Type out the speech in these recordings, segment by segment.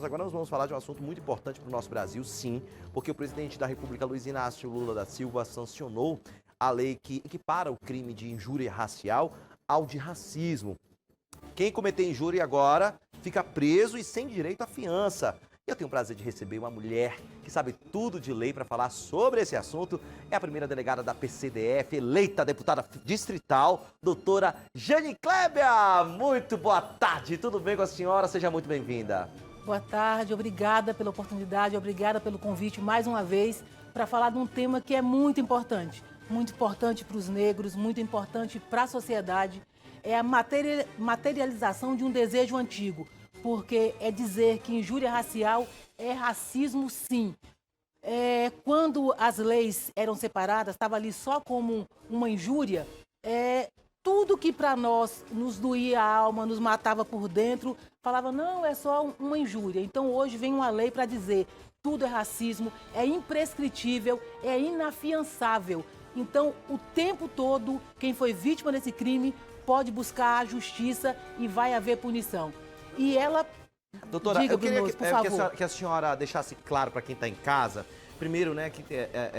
Mas agora nós vamos falar de um assunto muito importante para o nosso Brasil, sim, porque o presidente da República, Luiz Inácio Lula da Silva, sancionou a lei que equipara o crime de injúria racial ao de racismo. Quem cometer injúria agora fica preso e sem direito à fiança. Eu tenho o prazer de receber uma mulher que sabe tudo de lei para falar sobre esse assunto. É a primeira delegada da PCDF, eleita deputada distrital, doutora Jane Kleber. Muito boa tarde, tudo bem com a senhora? Seja muito bem-vinda. Boa tarde, obrigada pela oportunidade, obrigada pelo convite mais uma vez para falar de um tema que é muito importante para os negros, muito importante para a sociedade. É a materialização de um desejo antigo, porque é dizer que injúria racial é racismo, sim. Quando as leis eram separadas, estava ali só como uma injúria, tudo que para nós nos doía a alma, nos matava por dentro, falava, não, é só uma injúria. Então hoje vem uma lei para dizer, tudo é racismo, é imprescritível, é inafiançável. Então, o tempo todo, quem foi vítima desse crime pode buscar a justiça e vai haver punição. E ela... Doutora, diga, eu queria Bruno, por favor. que a senhora deixasse claro para quem está em casa, primeiro, né, que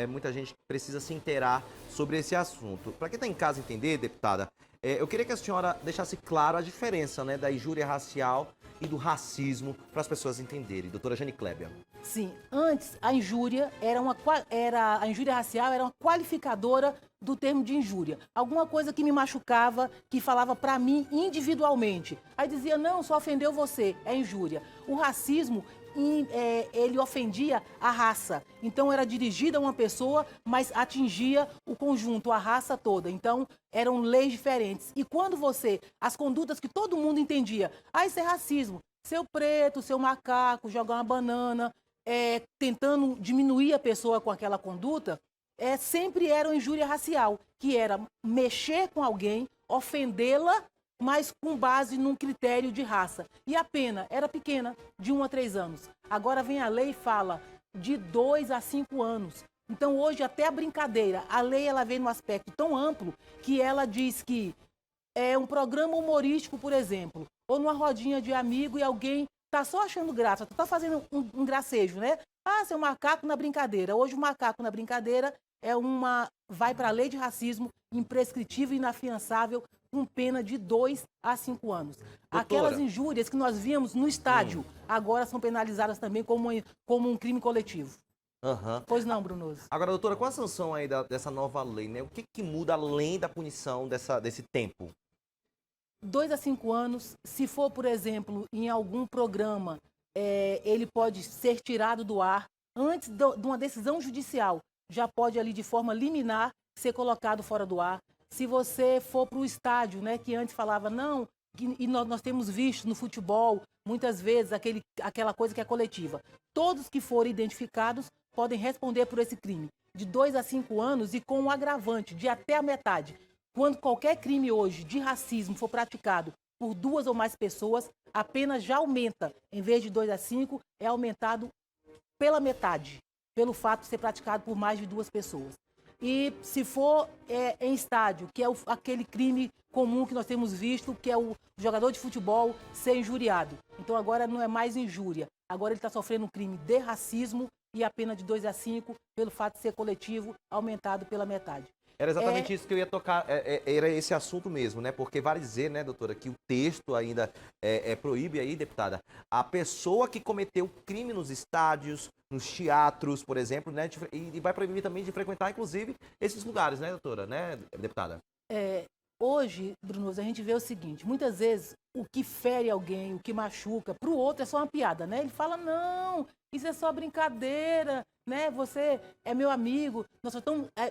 muita gente precisa se inteirar sobre esse assunto. Para quem está em casa entender, deputada, eu queria que a senhora deixasse claro a diferença, né, da injúria racial e do racismo para as pessoas entenderem. Doutora Jane Kleber. Sim, antes a injúria a injúria racial era uma qualificadora do termo de injúria. Alguma coisa que me machucava, que falava para mim individualmente. Aí dizia, não, só ofendeu você, é injúria. O racismo, ele ofendia a raça. Então era dirigida a uma pessoa, mas atingia o conjunto, a raça toda. Então eram leis diferentes. E quando as condutas que todo mundo entendia, isso é racismo. Seu preto, seu macaco, jogar uma banana, tentando diminuir a pessoa com aquela conduta, sempre era uma injúria racial, que era mexer com alguém, ofendê-la, mas com base num critério de raça. E a pena era pequena, de 1 a 3 anos. Agora vem a lei e fala de 2 a 5 anos. Então hoje até a brincadeira, a lei ela vem num aspecto tão amplo que ela diz que é um programa humorístico, por exemplo, ou numa rodinha de amigo e alguém tá só achando graça, tá fazendo um gracejo, né? Seu macaco na brincadeira. Hoje o macaco na brincadeira vai para a lei de racismo, imprescritível e inafiançável, com pena de 2 a 5 anos. Doutora. Aquelas injúrias que nós víamos no estádio, agora são penalizadas também como um crime coletivo. Uhum. Pois não, Brunoso? Agora, doutora, qual a sanção aí dessa nova lei, né? O que muda além da punição desse tempo? 2 a 5 anos, se for, por exemplo, em algum programa, ele pode ser tirado do ar antes de uma decisão judicial. Já pode ali de forma liminar ser colocado fora do ar. Se você for para o estádio, né, que antes falava não, e nós temos visto no futebol, muitas vezes, aquela coisa que é coletiva. Todos que forem identificados podem responder por esse crime. De 2 a 5 anos e com um agravante de até a metade. Quando qualquer crime hoje de racismo for praticado por 2 ou mais pessoas, a pena já aumenta. Em vez de 2 a 5, é aumentado pela metade, pelo fato de ser praticado por mais de 2 pessoas. E se for em estádio, que é aquele crime comum que nós temos visto, que é o jogador de futebol ser injuriado. Então agora não é mais injúria, agora ele está sofrendo um crime de racismo e a pena de 2 a 5, pelo fato de ser coletivo, aumentado pela metade. Era exatamente isso que eu ia tocar, era esse assunto mesmo, né? Porque vale dizer, né, doutora, que o texto ainda proíbe aí, deputada, a pessoa que cometeu crime nos estádios, nos teatros, por exemplo, né? E vai proibir também de frequentar, inclusive, esses lugares, né, doutora, né, deputada? Hoje, Bruno, a gente vê o seguinte, muitas vezes o que fere alguém, o que machuca, para o outro é só uma piada, né? Ele fala, não, isso é só brincadeira, né? Você é meu amigo,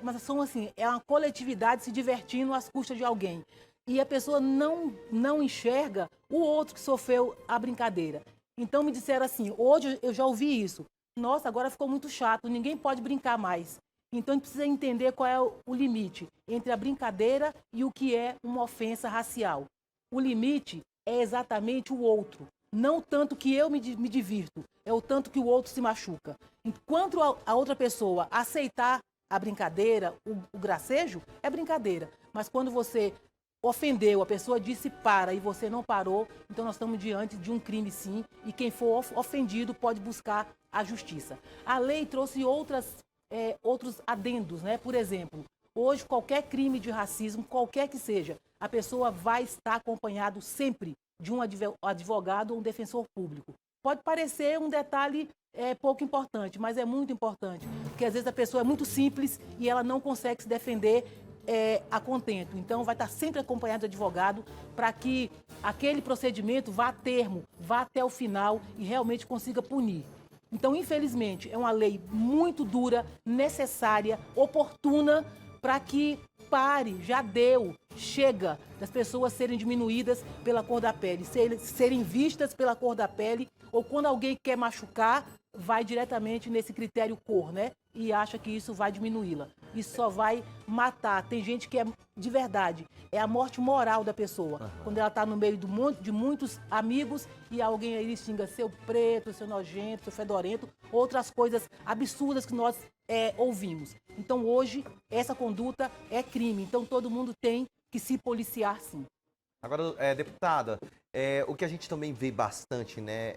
mas são assim, é uma coletividade se divertindo às custas de alguém. E a pessoa não enxerga o outro que sofreu a brincadeira. Então me disseram assim, hoje eu já ouvi isso, nossa, agora ficou muito chato, ninguém pode brincar mais. Então a gente precisa entender qual é o limite entre a brincadeira e o que é uma ofensa racial. O limite é exatamente o outro, não tanto que eu me divirto, é o tanto que o outro se machuca. Enquanto a outra pessoa aceitar a brincadeira, o gracejo, é brincadeira. Mas quando você ofendeu, a pessoa disse para e você não parou, então nós estamos diante de um crime sim, e quem for ofendido pode buscar a justiça. A lei trouxe outros adendos, né? Por exemplo, hoje qualquer crime de racismo, qualquer que seja, a pessoa vai estar acompanhado sempre de um advogado ou um defensor público. Pode parecer um detalhe pouco importante, mas é muito importante, porque às vezes a pessoa é muito simples e ela não consegue se defender a contento. Então, vai estar sempre acompanhado de advogado para que aquele procedimento vá a termo, vá até o final e realmente consiga punir. Então, infelizmente, é uma lei muito dura, necessária, oportuna, para que pare, já deu, chega das pessoas serem diminuídas pela cor da pele, serem vistas pela cor da pele, ou quando alguém quer machucar, vai diretamente nesse critério cor, né? E acha que isso vai diminuí-la. Isso só vai matar. Tem gente que é, de verdade, é a morte moral da pessoa. Uhum. Quando ela está no meio de muitos amigos e alguém aí xinga seu preto, seu nojento, seu fedorento, outras coisas absurdas que nós ouvimos. Então, hoje, essa conduta é crime. Então, todo mundo tem que se policiar, sim. Agora, deputada, o que a gente também vê bastante, né?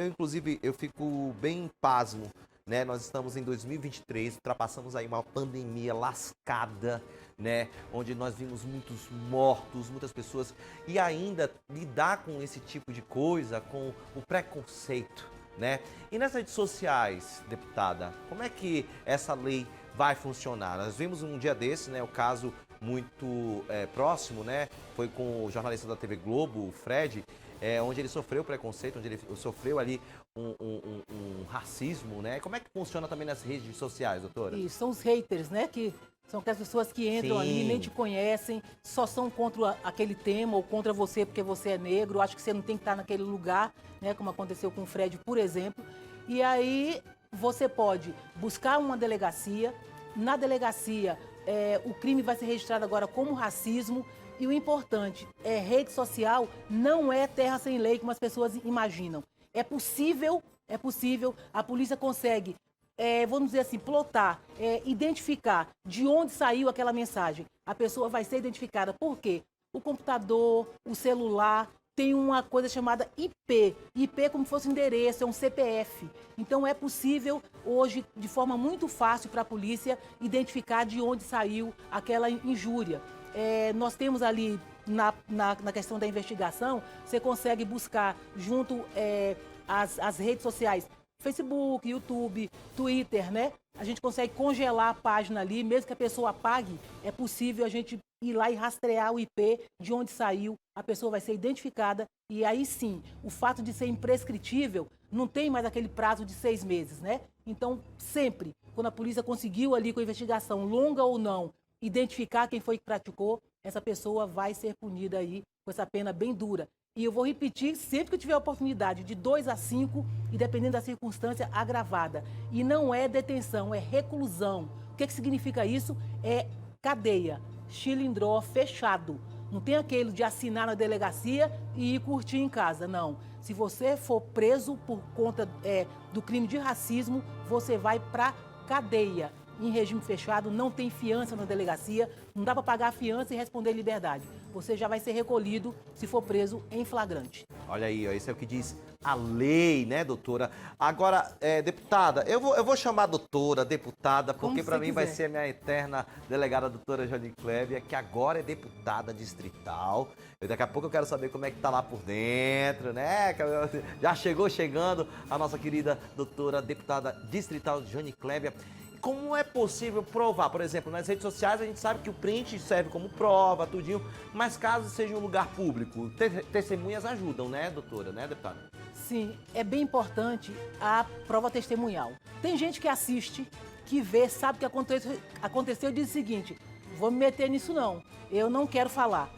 Inclusive, eu fico bem pasmo, né? Nós estamos em 2023, ultrapassamos aí uma pandemia lascada, né? Onde nós vimos muitos mortos, muitas pessoas, e ainda lidar com esse tipo de coisa, com o preconceito, né? E nas redes sociais, deputada, como é que essa lei vai funcionar? Nós vimos um dia desse, né? O caso muito próximo, né? Foi com o jornalista da TV Globo, o Fred, onde ele sofreu preconceito, onde ele sofreu ali um racismo, né? Como é que funciona também nas redes sociais, doutora? Isso, são os haters, né? Que são aquelas pessoas que entram ali, nem te conhecem, só são contra aquele tema ou contra você porque você é negro, acho que você não tem que estar naquele lugar, né? Como aconteceu com o Fred, por exemplo. E aí você pode buscar uma delegacia, na delegacia o crime vai ser registrado agora como racismo. E o importante rede social não é terra sem lei, como as pessoas imaginam. É possível, a polícia consegue, vamos dizer assim, plotar, identificar de onde saiu aquela mensagem. A pessoa vai ser identificada. Por quê? O computador, o celular, tem uma coisa chamada IP. IP é como se fosse um endereço, é um CPF. Então é possível hoje, de forma muito fácil para a polícia, identificar de onde saiu aquela injúria. Nós temos ali, na questão da investigação, você consegue buscar junto às redes sociais, Facebook, YouTube, Twitter, né? A gente consegue congelar a página ali, mesmo que a pessoa apague, é possível a gente ir lá e rastrear o IP de onde saiu, a pessoa vai ser identificada e aí sim, o fato de ser imprescritível, não tem mais aquele prazo de 6 meses, né? Então, sempre, quando a polícia conseguiu ali com a investigação, longa ou não, identificar quem foi que praticou, essa pessoa vai ser punida aí com essa pena bem dura. E eu vou repetir, sempre que eu tiver a oportunidade, de 2 a 5, e dependendo da circunstância, agravada. E não é detenção, é reclusão. O que significa isso? É cadeia, chilindró fechado. Não tem aquele de assinar na delegacia e ir curtir em casa, não. Se você for preso por conta do crime de racismo, você vai para cadeia. Em regime fechado, não tem fiança na delegacia, não dá para pagar a fiança e responder em liberdade. Você já vai ser recolhido se for preso em flagrante. Olha aí, ó, isso é o que diz a lei, né, doutora? Agora, deputada, eu vou chamar doutora, deputada, porque para mim vai ser a minha eterna delegada, doutora Jane Clébia, que agora é deputada distrital. Daqui a pouco eu quero saber como é que tá lá por dentro, né? Já chegando a nossa querida doutora deputada distrital Jane Clébia. Como é possível provar? Por exemplo, nas redes sociais a gente sabe que o print serve como prova, tudinho, mas caso seja um lugar público, testemunhas ajudam, né, doutora, né, deputada? Sim, é bem importante a prova testemunhal. Tem gente que assiste, que vê, sabe o que aconteceu e diz o seguinte, vou me meter nisso não, eu não quero falar.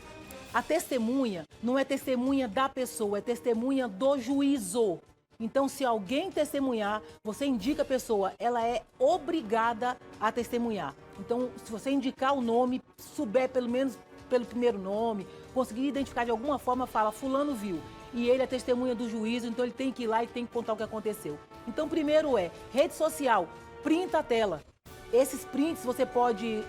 A testemunha não é testemunha da pessoa, é testemunha do juízo. Então, se alguém testemunhar, você indica a pessoa, ela é obrigada a testemunhar. Então, se você indicar o nome, souber pelo menos pelo primeiro nome, conseguir identificar de alguma forma, fala, fulano viu. E ele é testemunha do juízo, então ele tem que ir lá e tem que contar o que aconteceu. Então, primeiro rede social, printa a tela. Esses prints você pode,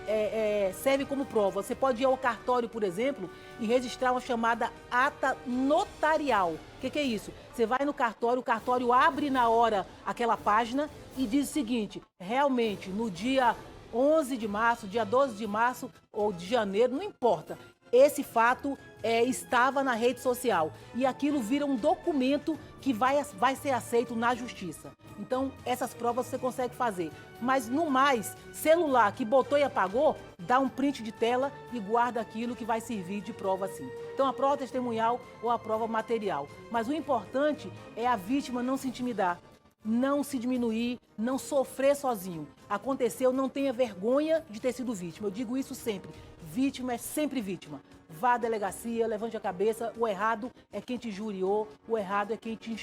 serve como prova. Você pode ir ao cartório, por exemplo, e registrar uma chamada ata notarial. O que é isso? Você vai no cartório, o cartório abre na hora aquela página e diz o seguinte: realmente, no dia 11 de março, dia 12 de março ou de janeiro, não importa. Esse fato estava na rede social e aquilo vira um documento que vai ser aceito na justiça. Então, essas provas você consegue fazer. Mas, no mais, celular que botou e apagou, dá um print de tela e guarda aquilo que vai servir de prova sim. Então, a prova testemunhal ou a prova material. Mas o importante é a vítima não se intimidar, não se diminuir, não sofrer sozinho. Aconteceu, não tenha vergonha de ter sido vítima. Eu digo isso sempre. Vítima é sempre vítima. Vá à delegacia, levante a cabeça. O errado é quem te injuriou, o errado é quem te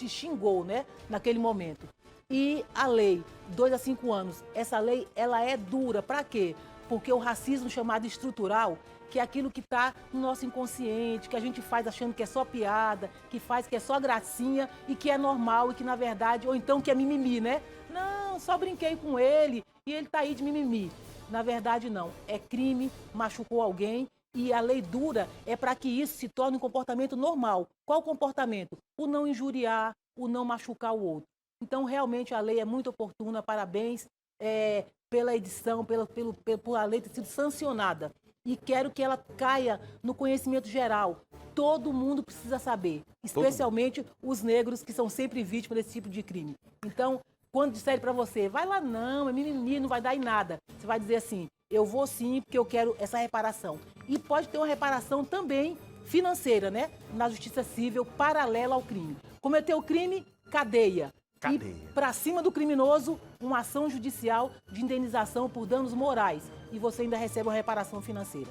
xingou, né? Naquele momento. E a lei, 2 a 5 anos, essa lei, ela é dura. Para quê? Porque o racismo chamado estrutural, que é aquilo que está no nosso inconsciente, que a gente faz achando que é só piada, que faz que é só gracinha e que é normal e que na verdade, ou então que é mimimi, né? Não, só brinquei com ele e ele tá aí de mimimi. Na verdade não, é crime, machucou alguém e a lei dura é para que isso se torne um comportamento normal. Qual comportamento? O não injuriar, o não machucar o outro. Então realmente a lei é muito oportuna, parabéns pela edição, por a lei ter sido sancionada. E quero que ela caia no conhecimento geral. Todo mundo precisa saber, especialmente os negros que são sempre vítimas desse tipo de crime. Então, quando disserem para você, vai lá não, é mimimi, não vai dar em nada. Você vai dizer assim, eu vou sim, porque eu quero essa reparação. E pode ter uma reparação também financeira, né? Na justiça civil, paralela ao crime. Cometeu o crime, cadeia. E para cima do criminoso, uma ação judicial de indenização por danos morais. E você ainda recebe uma reparação financeira.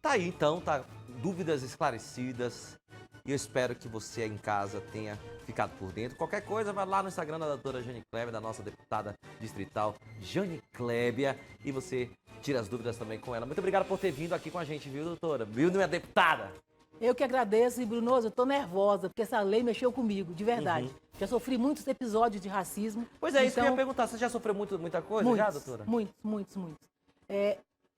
Tá aí então, tá? Dúvidas esclarecidas. E eu espero que você em casa tenha ficado por dentro. Qualquer coisa, vai lá no Instagram da doutora Jane Clébia, da nossa deputada distrital, Jane Clébia, e você tira as dúvidas também com ela. Muito obrigado por ter vindo aqui com a gente, viu, doutora? Viu, minha deputada? Eu que agradeço, e Brunoso, eu tô nervosa, porque essa lei mexeu comigo, de verdade. Já sofri muitos episódios de racismo. Pois é, isso que eu ia perguntar. Você já sofreu muita coisa, já, doutora? Muitos.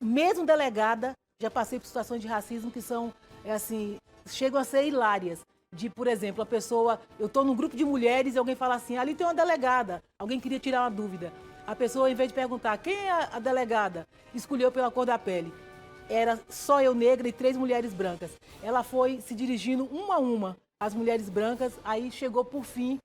Mesmo delegada, já passei por situações de racismo que são, assim, chegam a ser hilárias. De, por exemplo, a pessoa, eu estou num grupo de mulheres e alguém fala assim, ali tem uma delegada, alguém queria tirar uma dúvida. A pessoa, em vez de perguntar quem é a delegada, escolheu pela cor da pele. Era só eu negra e 3 mulheres brancas. Ela foi se dirigindo uma a uma, as mulheres brancas, aí chegou por fim,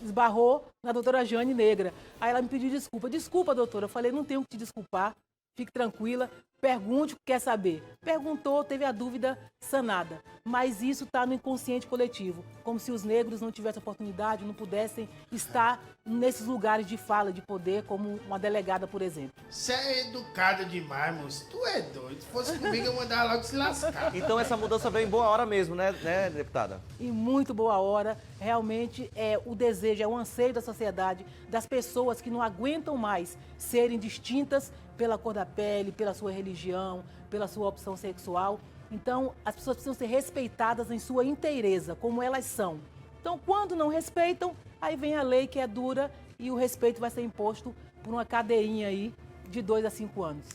esbarrou na doutora Jane negra. Aí ela me pediu desculpa. Desculpa, doutora. Eu falei, não tenho que te desculpar, fique tranquila. Pergunte o que quer saber. Perguntou, teve a dúvida sanada. Mas isso está no inconsciente coletivo. Como se os negros não tivessem oportunidade, não pudessem estar nesses lugares de fala, de poder, como uma delegada, por exemplo. Você é educada demais, moço. Tu é doido. Se fosse comigo, eu mandava logo se lascar. Então essa mudança veio em boa hora mesmo, né, deputada? Em muito boa hora. Realmente é o desejo, é o anseio da sociedade, das pessoas que não aguentam mais serem distintas pela cor da pele, pela sua religião, pela sua opção sexual. Então, as pessoas precisam ser respeitadas em sua inteireza, como elas são. Então, quando não respeitam, aí vem a lei que é dura e o respeito vai ser imposto por uma cadeirinha aí de 2 a 5 anos.